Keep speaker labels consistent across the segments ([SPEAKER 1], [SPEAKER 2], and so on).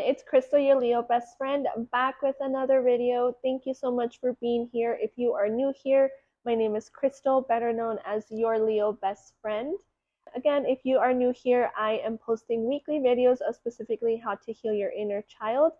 [SPEAKER 1] it's Crystal, your Leo best friend, back with another video. Thank you so much for being here. If you are new here, my name is Crystal, better known as your Leo best friend. Again, if you are new here, I am posting weekly videos of specifically how to heal your inner child.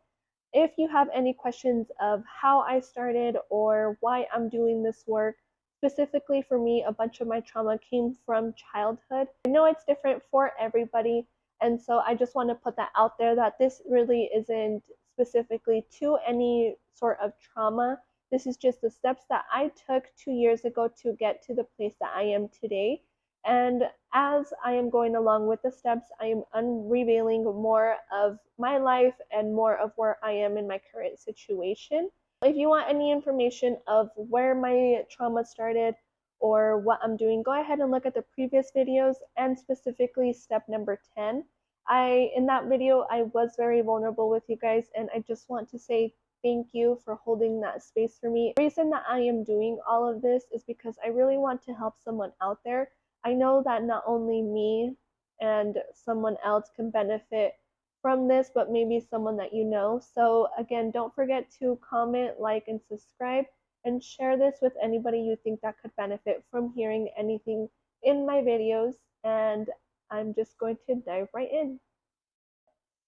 [SPEAKER 1] If you have any questions of how I started or why I'm doing this work, specifically for me, a bunch of my trauma came from childhood. I know it's different for everybody. And so I just want to put that out there that this really isn't specifically to any sort of trauma. This is just the steps that I took 2 years ago to get to the place that I am today. And as I am going along with the steps, I am unrevealing more of my life and more of where I am in my current situation. If you want any information of where my trauma started, or what I'm doing, go ahead and look at the previous videos and specifically step number 10. In that video, I was very vulnerable with you guys, and I just want to say thank you for holding that space for me. The reason that I am doing all of this is because I really want to help someone out there. I know that not only me and someone else can benefit from this, but maybe someone that you know. So again, don't forget to comment, like, and subscribe, and share this with anybody you think that could benefit from hearing anything in my videos. And I'm just going to dive right in.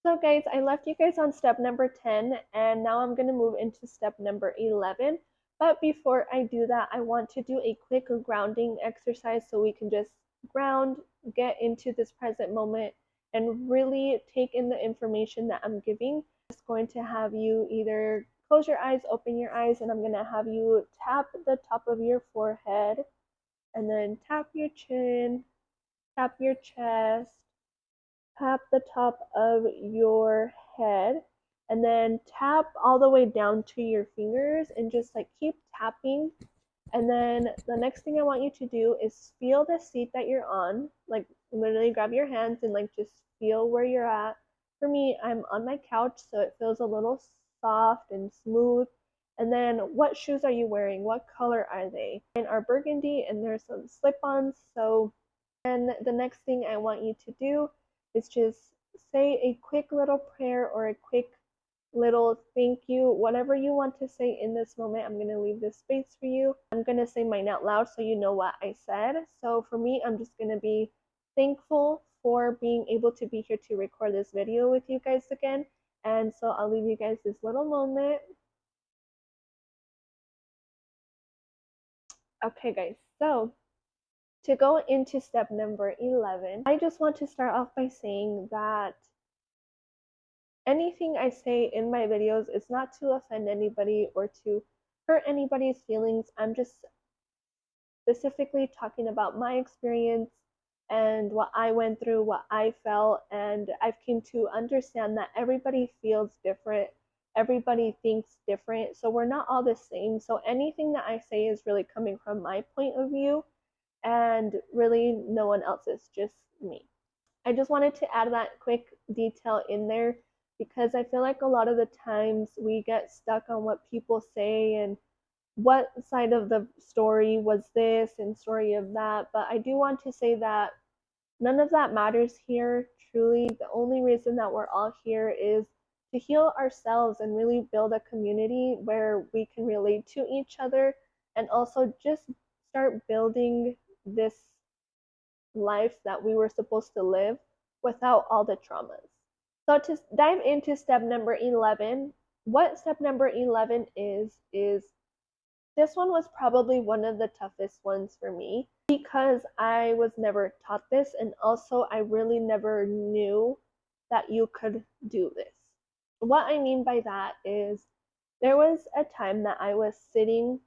[SPEAKER 1] So guys, I left you guys on step number 10, and now I'm going to move into step number 11. But before I do that, I want to do a quick grounding exercise so we can just ground, get into this present moment, and really take in the information that I'm giving. I'm just going to have you either close your eyes, open your eyes, and I'm going to have you tap the top of your forehead, and then tap your chin, tap your chest, tap the top of your head, and then tap all the way down to your fingers and just like keep tapping. And then the next thing I want you to do is feel the seat that you're on. Like literally grab your hands and like just feel where you're at. For me, I'm on my couch, so it feels a little soft and smooth. And then what shoes are you wearing? What color are they? Mine are burgundy and there's some slip-ons. So and the next thing I want you to do is just say a quick little prayer or a quick little thank you, whatever you want to say in this moment. I'm going to leave this space for you. I'm going to say mine out loud so you know what I said. So for me, I'm just going to be thankful for being able to be here to record this video with you guys again. And so I'll leave you guys this little moment. Okay guys, so to go into step number 11, I just want to start off by saying that anything I say in my videos is not to offend anybody or to hurt anybody's feelings. I'm just specifically talking about my experience and what I went through, what I felt, and I've come to understand that everybody feels different. Everybody thinks different. So we're not all the same. So anything that I say is really coming from my point of view, and really no one else's, just me. I just wanted to add that quick detail in there because I feel like a lot of the times we get stuck on what people say and what side of the story was this and story of that. But I do want to say that none of that matters here. Truly, the only reason that we're all here is to heal ourselves and really build a community where we can relate to each other and also just start building this life that we were supposed to live without all the traumas. So to dive into step number 11, what step number 11 is this one was probably one of the toughest ones for me because I was never taught this, and also I really never knew that you could do this. What I mean by that is there was a time that I was sitting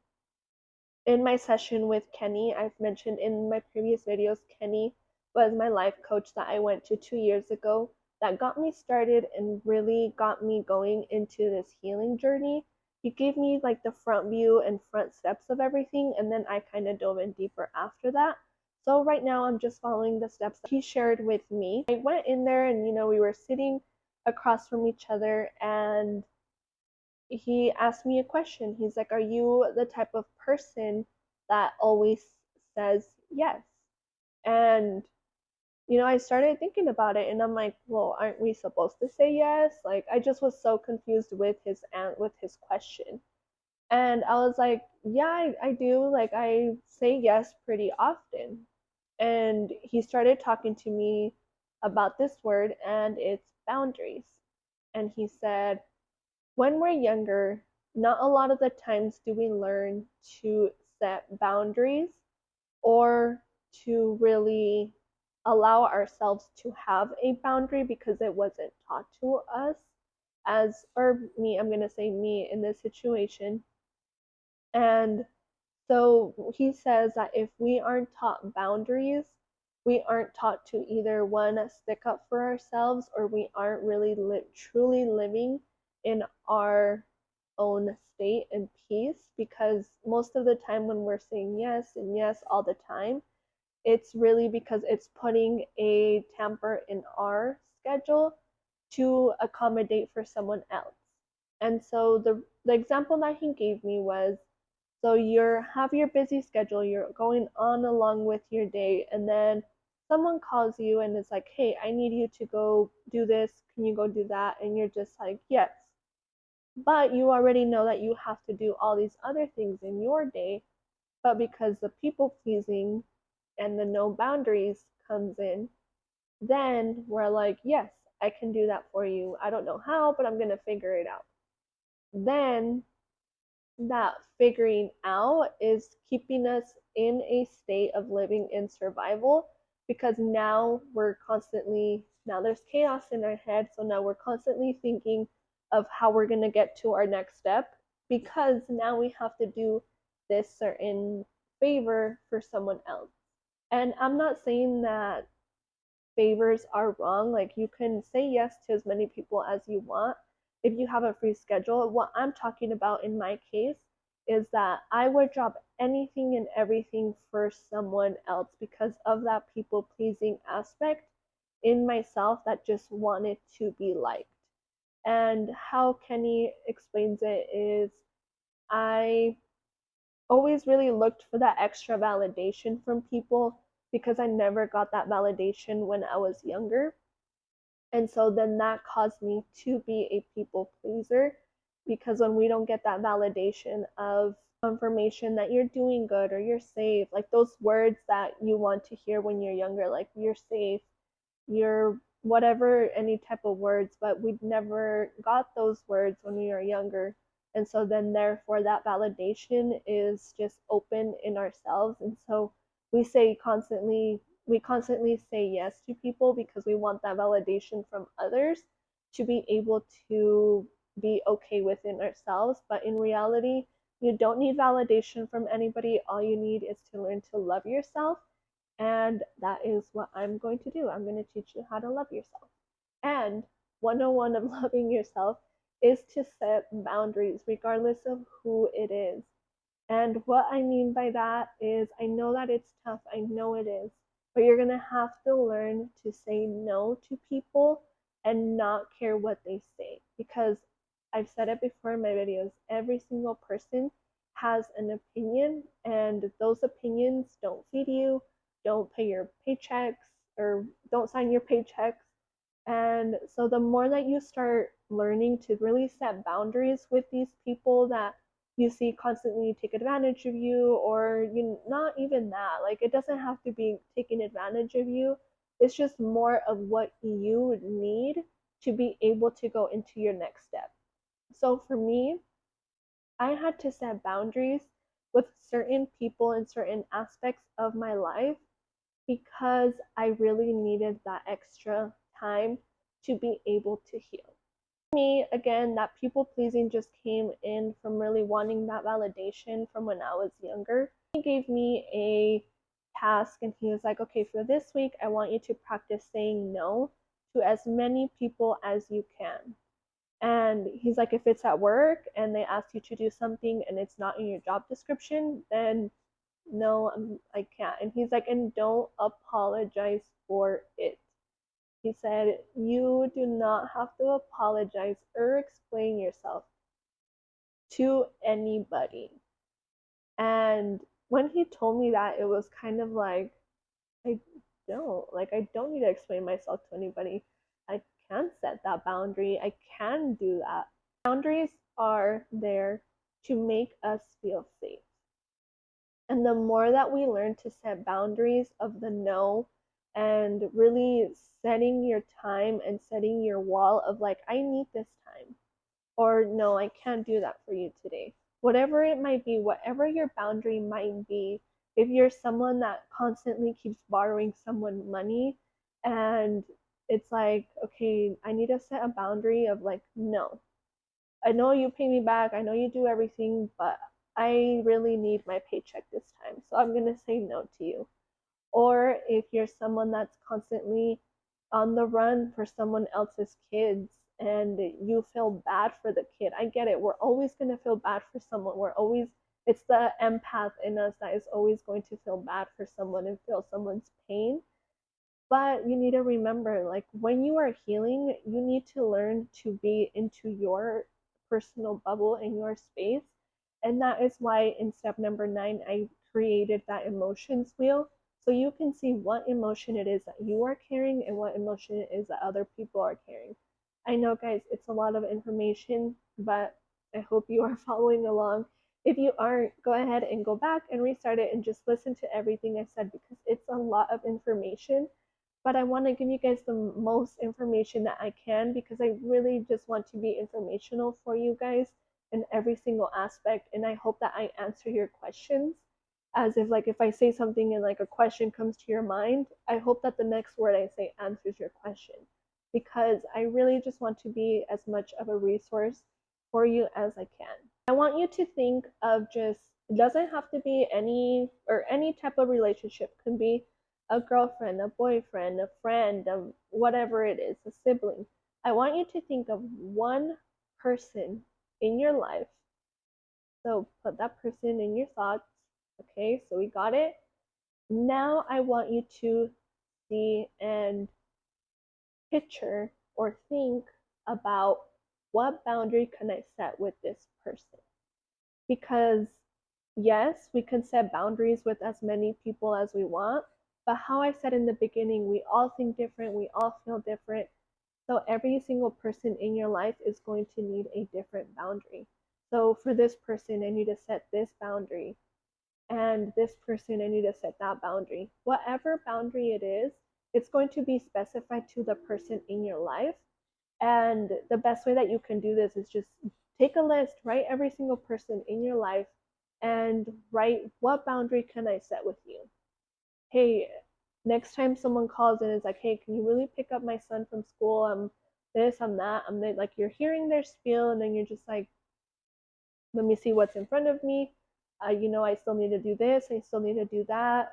[SPEAKER 1] in my session with Kenny. I've mentioned in my previous videos, Kenny was my life coach that I went to 2 years ago that got me started and really got me going into this healing journey. He gave me like the front view and front steps of everything, and then I kind of dove in deeper after that. So right now I'm just following the steps that he shared with me. I went in there and we were sitting across from each other, and he asked me a question. He's like, are you the type of person that always says yes? And I started thinking about it and I'm like, well, aren't we supposed to say yes? Like I just was so confused with his question. And I was like, yeah, I do. Like I say yes pretty often. And he started talking to me about this word and it's boundaries. And he said, when we're younger, not a lot of the times do we learn to set boundaries or to really allow ourselves to have a boundary because it wasn't taught to us as, or me, I'm going to say me in this situation. And so he says that if we aren't taught boundaries, we aren't taught to either one, stick up for ourselves, or we aren't really truly living in our own state and peace. Because most of the time, when we're saying yes and yes all the time, it's really because it's putting a tamper in our schedule to accommodate for someone else. And so the example that he gave me was, so you have your busy schedule, you're going on along with your day, and then someone calls you and it's like, hey, I need you to go do this, can you go do that? And you're just like, yes. But you already know that you have to do all these other things in your day, but because the people pleasing and the no boundaries comes in, then we're like, yes, I can do that for you. I don't know how, but I'm going to figure it out. Then that figuring out is keeping us in a state of living in survival because now there's chaos in our head. So now we're constantly thinking of how we're going to get to our next step because now we have to do this certain favor for someone else. And I'm not saying that favors are wrong. Like you can say yes to as many people as you want if you have a free schedule. What I'm talking about in my case is that I would drop anything and everything for someone else because of that people pleasing aspect in myself that just wanted to be liked. And how Kenny explains it is I always really looked for that extra validation from people because I never got that validation when I was younger. And so then that caused me to be a people pleaser because when we don't get that validation of confirmation that you're doing good or you're safe, like those words that you want to hear when you're younger, like you're safe, you're whatever, any type of words, but we never got those words when we were younger. And so then therefore that validation is just open in ourselves. And so we constantly say yes to people because we want that validation from others to be able to be okay within ourselves. But in reality, you don't need validation from anybody. All you need is to learn to love yourself, and that is what I'm going to do. I'm going to teach you how to love yourself. And 101 of loving yourself is to set boundaries, regardless of who it is. And what I mean by that is, I know that it's tough, I know it is, but you're gonna have to learn to say no to people and not care what they say. Because I've said it before in my videos, every single person has an opinion, and those opinions don't feed you, don't pay your paychecks, or don't sign your paychecks. And so the more that you start learning to really set boundaries with these people that you see constantly take advantage of you, or you not even that, like it doesn't have to be taking advantage of you. It's just more of what you need to be able to go into your next step. So for me, I had to set boundaries with certain people in certain aspects of my life because I really needed that extra time to be able to heal. For me, again, that people pleasing just came in from really wanting that validation from when I was younger. He gave me a task and he was like, okay, for this week, I want you to practice saying no to as many people as you can. And he's like, if it's at work and they ask you to do something and it's not in your job description, then no, I can't. And he's like, and don't apologize for it. He said, you do not have to apologize or explain yourself to anybody. And when he told me that, it was kind of like, don't. Like, I don't need to explain myself to anybody. I can set that boundary. I can do that. Boundaries are there to make us feel safe. And the more that we learn to set boundaries of the no and really setting your time and setting your wall of like, I need this time, or no, I can't do that for you today. Whatever it might be, whatever your boundary might be, if you're someone that constantly keeps borrowing someone money and it's like, okay, I need to set a boundary of like, no, I know you pay me back, I know you do everything, but I really need my paycheck this time, so I'm gonna say no to you. Or if you're someone that's constantly on the run for someone else's kids and you feel bad for the kid, I get it. We're always going to feel bad for someone. It's the empath in us that is always going to feel bad for someone and feel someone's pain. But you need to remember, like, when you are healing, you need to learn to be into your personal bubble and your space. And that is why in step number 9, I created that emotions wheel. So you can see what emotion it is that you are carrying and what emotion it is that other people are carrying. I know, guys, it's a lot of information, but I hope you are following along. If you aren't, go ahead and go back and restart it and just listen to everything I said because it's a lot of information, but I want to give you guys the most information that I can because I really just want to be informational for you guys in every single aspect. And I hope that I answer your questions as if, like, if I say something and like a question comes to your mind, I hope that the next word I say answers your question because I really just want to be as much of a resource for you as I can. I want you to think of just, it doesn't have to be any type of relationship. It can be a girlfriend, a boyfriend, a friend, whatever it is, a sibling. I want you to think of one person in your life. So put that person in your thoughts. Okay, so we got it. Now I want you to see and picture or think about what boundary can I set with this person. Because yes, we can set boundaries with as many people as we want, but how I said in the beginning, we all think different, we all feel different. So every single person in your life is going to need a different boundary. So for this person, I need to set this boundary. And this person, I need to set that boundary. Whatever boundary it is, it's going to be specified to the person in your life. And the best way that you can do this is just take a list, write every single person in your life, and write what boundary can I set with you. Hey, next time someone calls and is like, hey, can you really pick up my son from school? I'm this, I'm that, I'm that. Like, you're hearing their spiel, and then you're just like, let me see what's in front of me. I still need to do this. I still need to do that.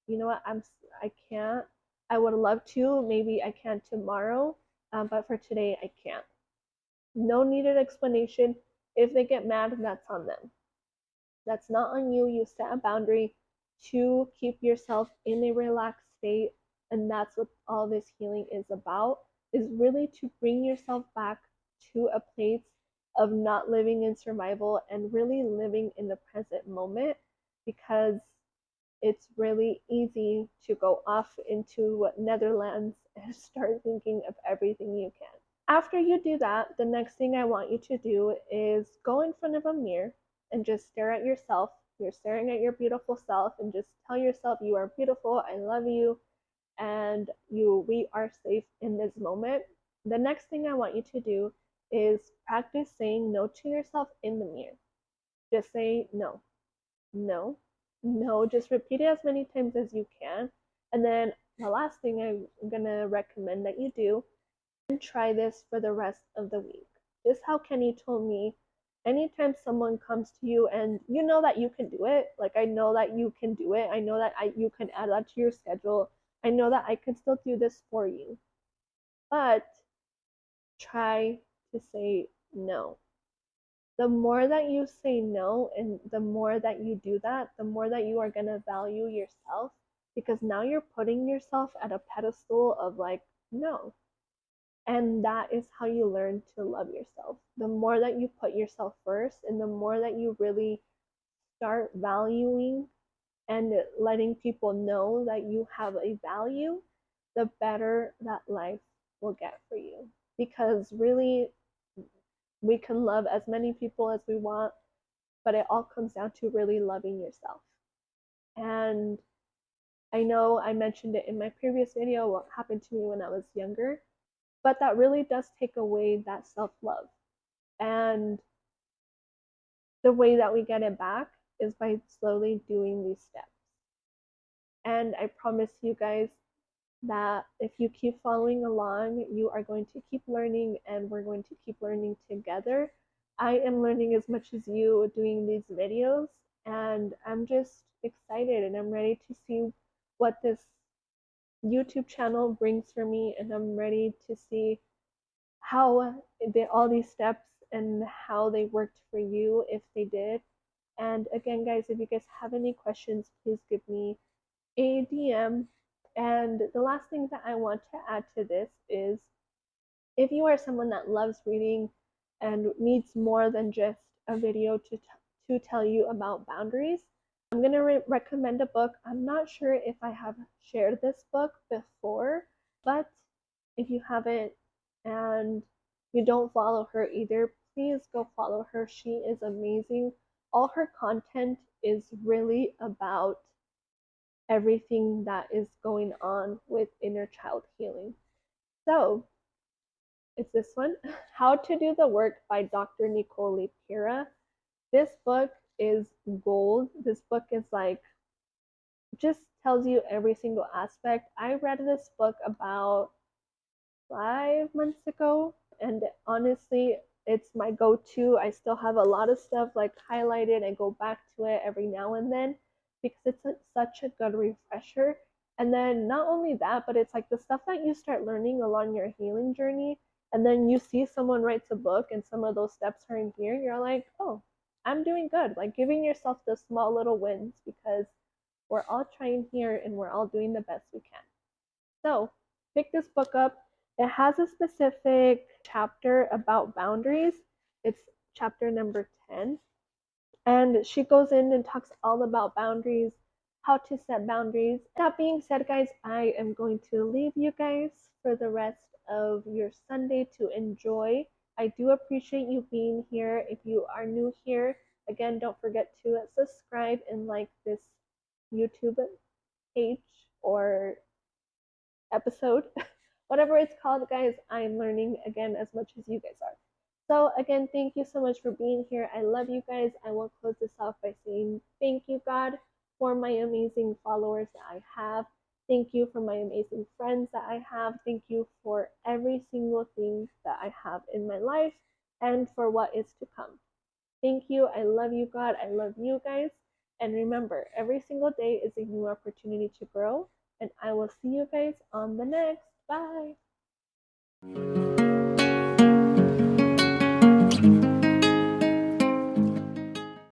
[SPEAKER 1] You know what? I can't. I would love to. Maybe I can tomorrow, but for today I can't. No needed explanation. If they get mad, that's on them. That's not on you. You set a boundary to keep yourself in a relaxed state, and that's what all this healing is about, is really to bring yourself back to a place of not living in survival and really living in the present moment, because it's really easy to go off into Netherlands and start thinking of everything you can. After you do that, the next thing I want you to do is go in front of a mirror and just stare at yourself. You're staring at your beautiful self and just tell yourself you are beautiful, I love you, and we are safe in this moment. The next thing I want you to do is practice saying no to yourself in the mirror. Just say no, no, no. Just repeat it as many times as you can. And then the last thing I'm gonna recommend that you do, and try this for the rest of the week. Just how Kenny told me, anytime someone comes to you and you know that you can do it, like I know that you can do it, I know that you can add that to your schedule, I know that I can still do this for you, but try to say no. The more that you say no and the more that you do that, the more that you are going to value yourself, because now you're putting yourself at a pedestal of like, no. And that is how you learn to love yourself. The more that you put yourself first and the more that you really start valuing and letting people know that you have a value, the better that life will get for you. Because really, we can love as many people as we want, but it all comes down to really loving yourself. And I know I mentioned it in my previous video, what happened to me when I was younger, but that really does take away that self love. And the way that we get it back is by slowly doing these steps. And I promise you guys that if you keep following along, you are going to keep learning, and we're going to keep learning together. I am learning as much as you doing these videos, and I'm just excited and I'm ready to see what this YouTube channel brings for me, and I'm ready to see how all these steps and how they worked for you if they did. And again, guys, if you guys have any questions, please give me a DM. And the last thing that I want to add to this is, if you are someone that loves reading and needs more than just a video to tell you about boundaries, I'm going to recommend a book. I'm not sure if I have shared this book before, but if you haven't and you don't follow her either, please go follow her. She is amazing. All her content is really about everything that is going on with inner child healing. So it's this one, How to Do the Work by Dr. Nicole Pira. This book is gold. This book is like, just tells you every single aspect. I read this book about 5 months ago, and honestly, it's my go-to. I still have a lot of stuff like highlighted. I go back to it every now and then because it's such a good refresher. And then not only that, but it's like the stuff that you start learning along your healing journey, and then you see someone writes a book and some of those steps are in here, you're like, oh, I'm doing good. Like giving yourself the small little wins, because we're all trying here and we're all doing the best we can. So pick this book up. It has a specific chapter about boundaries. It's chapter number 10. And she goes in and talks all about boundaries, how to set boundaries. That being said, guys, I am going to leave you guys for the rest of your Sunday to enjoy. I do appreciate you being here. If you are new here, again, don't forget to subscribe and like this YouTube page or episode, whatever it's called, guys. I'm learning again as much as you guys are. So again, thank you so much for being here. I love you guys. I will close this off by saying thank you, God, for my amazing followers that I have. Thank you for my amazing friends that I have. Thank you for every single thing that I have in my life and for what is to come. Thank you. I love you, God. I love you guys. And remember, every single day is a new opportunity to grow. And I will see you guys on the next. Bye.